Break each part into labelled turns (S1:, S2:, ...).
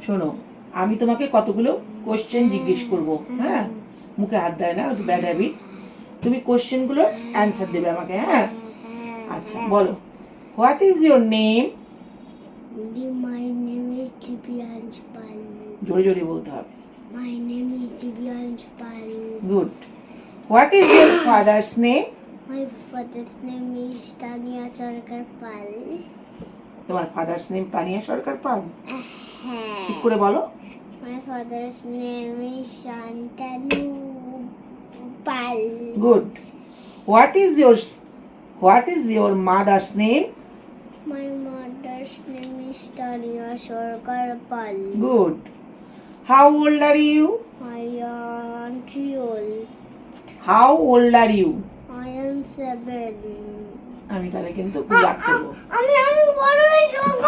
S1: শোনো, আমি তোমাকে কতগুলো কোশ্চেন জিজ্ঞেস করব। হ্যাঁ, মুখে হাত দেয় না, একটু ব্যাড হ্যাবিট। তুমি কোশ্চেনগুলোর অ্যান্সার দেবে আমাকে। হ্যাঁ, আচ্ছা বলো, what is your name?
S2: My name is Divyansh Pal.
S1: জোরে জোরে বলতে হবে।
S2: My name is Divyansh Pal.
S1: Good. What is your father's name?
S2: My father's name is Tania Sarkar Pal.
S1: তোমার ফাদার্স নেম তানিয়া সরকার পাল? ঠিক
S2: হ্যাঁ।
S1: করে বলো।
S2: My father's name is Shantanu Pal.
S1: Good. What is your mother's name?
S2: My mother's name is Tania Sarkar Pal.
S1: Good. How old are you?
S2: I am 3 old.
S1: How old are you?
S2: I am 7.
S1: আমি তাহলে কিন্তু রাগ করবো।
S2: আমি বড় হয়ে যাব,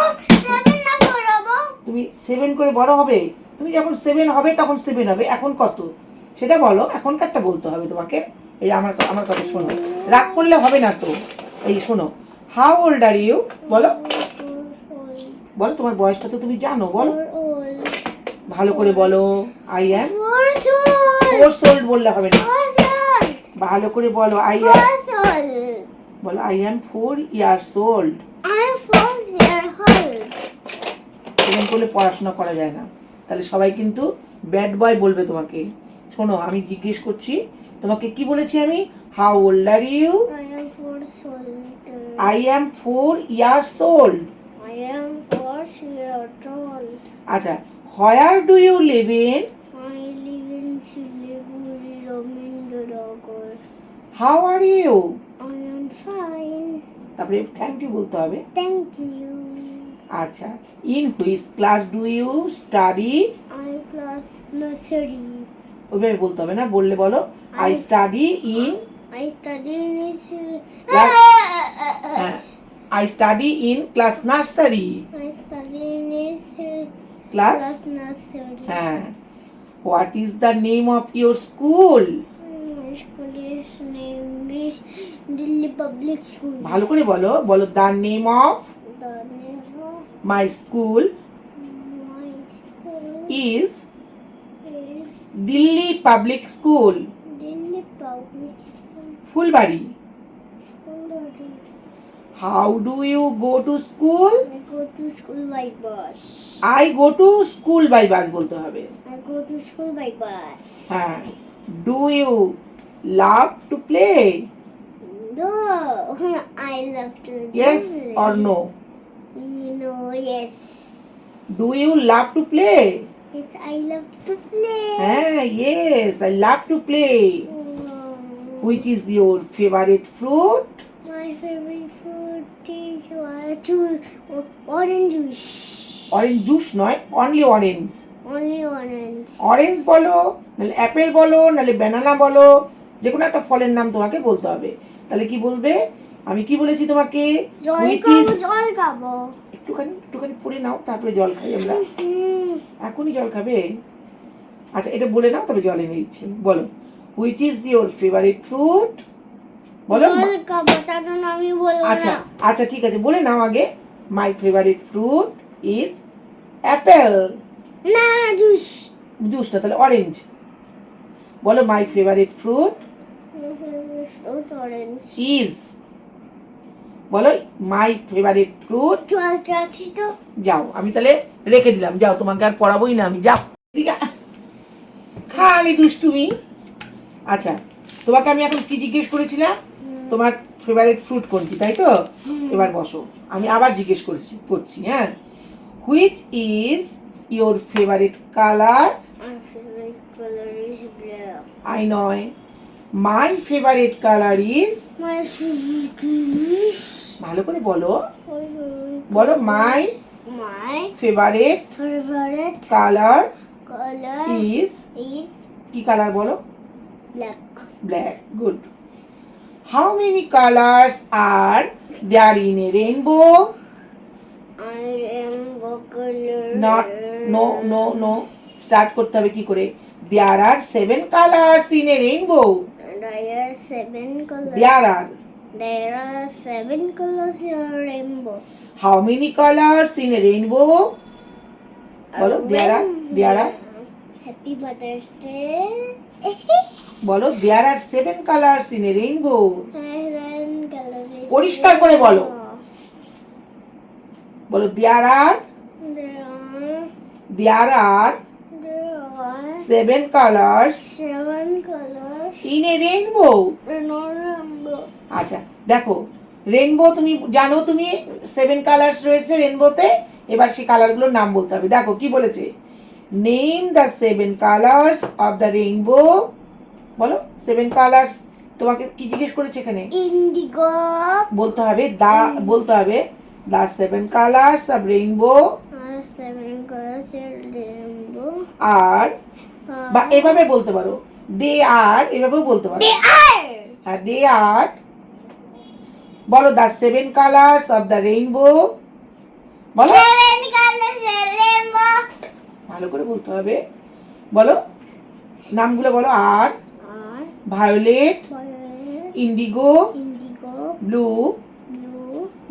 S2: 7 না পড়াবো।
S1: তুমি 7 করে বড় হবে? তুমি যখন 7 হবে তখন 7 হবে। এখন কত সেটা বলো, এখনকারটা বলতে হবে তোমাকে। এই আমার কথা শোনো, রাগ করলে হবে না তো। এই শোনো, হাউ ওল্ড আর ইউ বলো। বলো তোমার বয়সটা তো তুমি জানো, বলো ভালো করে বলো। আই অ্যাম 4 ওল্ড বললে হবে না, ভালো করে বলো। আই অ্যাম বলো, আই অ্যাম 4 ইয়ার্স ওল্ড। এরকম করলে পড়াশোনা করা যায় না, তাহলে সবাই কিন্তু ব্যাড বয় বলবে তোমাকে। শোনো, আমি জিজ্ঞেস করছি তোমাকে, কি বলেছি আমি? How old are you? I am 4 years old. আচ্ছা, where do you live in? How are you? তারপরে থ্যাংক ইউ বলতে হবে।
S2: Thank you.
S1: আচ্ছা, in which class do you study?
S2: I class nursery.
S1: ওইভাবে বলতে হবে না, বললে বলো I study in.
S2: I study in
S1: I study in class nursery.
S2: I study in
S1: class
S2: nursery.
S1: হ্যাঁ। What is the name of your school?
S2: My school is name is Delhi Public School.
S1: ভালো করে বলো, বলো the name of
S2: The name of
S1: my school
S2: my school
S1: ইজ
S2: is
S1: Delhi public school,
S2: Delhi Public School.
S1: Phulbari.
S2: School.
S1: How do you go to school?
S2: I go to school by bus.
S1: I go to school by bus বলতে হবে।
S2: I go to school by bus.
S1: হ্যাঁ। Do you love to play?
S2: No, I love to
S1: yes
S2: do
S1: or
S2: it.
S1: No?
S2: Yes.
S1: Do you love to play?
S2: Yes, I love to play.
S1: হ্যাঁ, yes I love to play. Which is your favourite fruit?
S2: My favorite fruit is orange juice.
S1: Orange juice নয়, only orange.
S2: Only orange.
S1: Orange বলো, নাহলে Apple বলো, নাহলে banana বলো, যে কোনো একটা ফলের নাম তোমাকে বলতে হবে। তাহলে কি বলবে? আমি কি বলেছি তোমাকে?
S2: জল খাবো।
S1: একটুখানি পড়ে নাও, তারপরে জল খাই আমরা। এখনই জল খাবে? আচ্ছা, এটা বলে নাও, তবে জল এনে দিচ্ছি। বলো, which is your favourite fruit? বলো।
S2: জল খাবো, তার জন্য আমি বলবো
S1: আচ্ছা
S2: না।
S1: আচ্ছা ঠিক আছে, বলে নাও আগে। My favourite fruit is Apple.
S2: না, জুস।
S1: জুস না, তাহলে অরেঞ্জ। বলো, my favourite fruit
S2: orange.
S1: Is. বলো, মাই ফেভারিট ফ্রুট।
S2: জল খাচ্ছিস তো?
S1: যাও, আমি তাহলে রেখে দিলাম। যাও, তোমাকে আর পড়াবোই না আমি। যাও, ঠিক আছে, খালি দুষ্টুমি। আচ্ছা, তোমাকে আমি এখন কি জিজ্ঞেস করেছিলাম? তোমার ফেভারিট ফ্রুট কোনটি, তাই তো? এবার বসো, আমি আবার জিজ্ঞেস করছি। হ্যাঁ, which is your favourite colour?
S2: My favorite color is black.
S1: I নয়, my favourite colour is.
S2: My favorite
S1: ভালো করে বলো, বলো my favourite colour
S2: color
S1: is.
S2: is
S1: কি কালার বলো?
S2: black.
S1: Black. Good. How many colours are there in a rainbow?
S2: I am a color.
S1: Not, no, start করতে হবে কি করে? There are 7 colours in a rainbow.
S2: There are 7 colors. There are 7 colors in a rainbow.
S1: How many colours in a rainbow? বলো দেয়ার আর
S2: happy mother's day
S1: বলো দেয়ার are 7 colours in a rainbow. পরিষ্কার করে বলো। বলো দেয়ার are 7 colours in a rainbow. আচ্ছা দেখো, rainbow তুমি জানো, তুমি 7 কালার্স রয়েছে রেইনবোতে। এবার সেই কালারগুলোর নাম বলতে হবে। দেখো কি বলেছে, name the 7 colours of the rainbow. বলো 7 কালার্স, তোমাকে কি জিজ্ঞেস করেছে এখানে?
S2: ইন্ডিগো
S1: বলতে হবে the 7 colours of rainbow
S2: 7 colours rainbow
S1: আর, বা এভাবে বলতে পারো দে আর, এভাবেও বলতে পারো। হ্যাঁ দে আর, বলো the 7 colours of the rainbow. বলো
S2: 7 কালার্স রেইনবো
S1: ভালো করে বলতে হবে। বলো নামগুলো বলো, আর violet, indigo, blue,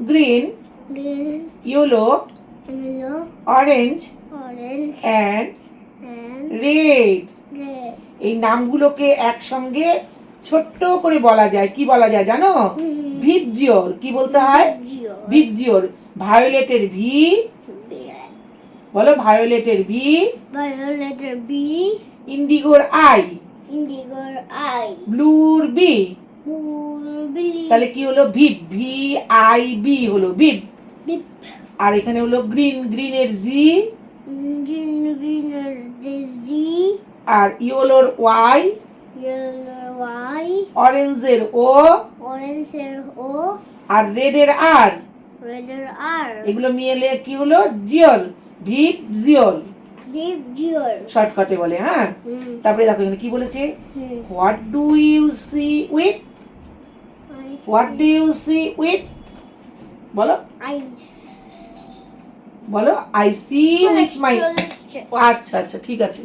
S1: green, yellow, orange and red. এই নামগুলোকে একসঙ্গে ছোট্ট করে বলা যায়। কি বলা যায় জানো? ভিপজিওর। কি বলতে হয়? ভিপজিওর। ভায়োলেটের ভি, বলো ভায়োলেটের ভি, ইন্ডিগোর আই, ব্লুর বি। তাহলে কি হলো? ভিপ, VIB হলো ভিপ। আর এখানে হলো গ্রিন, গ্রিনের জি, আর ইয়েলোর ওয়াই, অরেঞ্জের ও, আর রেডের আর। এগুলো মিলে কি হলো? জিওল, ভিপ জিওল শর্টকাটে বলে। হ্যাঁ, তারপরে দেখো এখানে কি বলেছে, what do you see with, বলো বলো আই সি উইথ মাই। আচ্ছা আচ্ছা ঠিক আছে।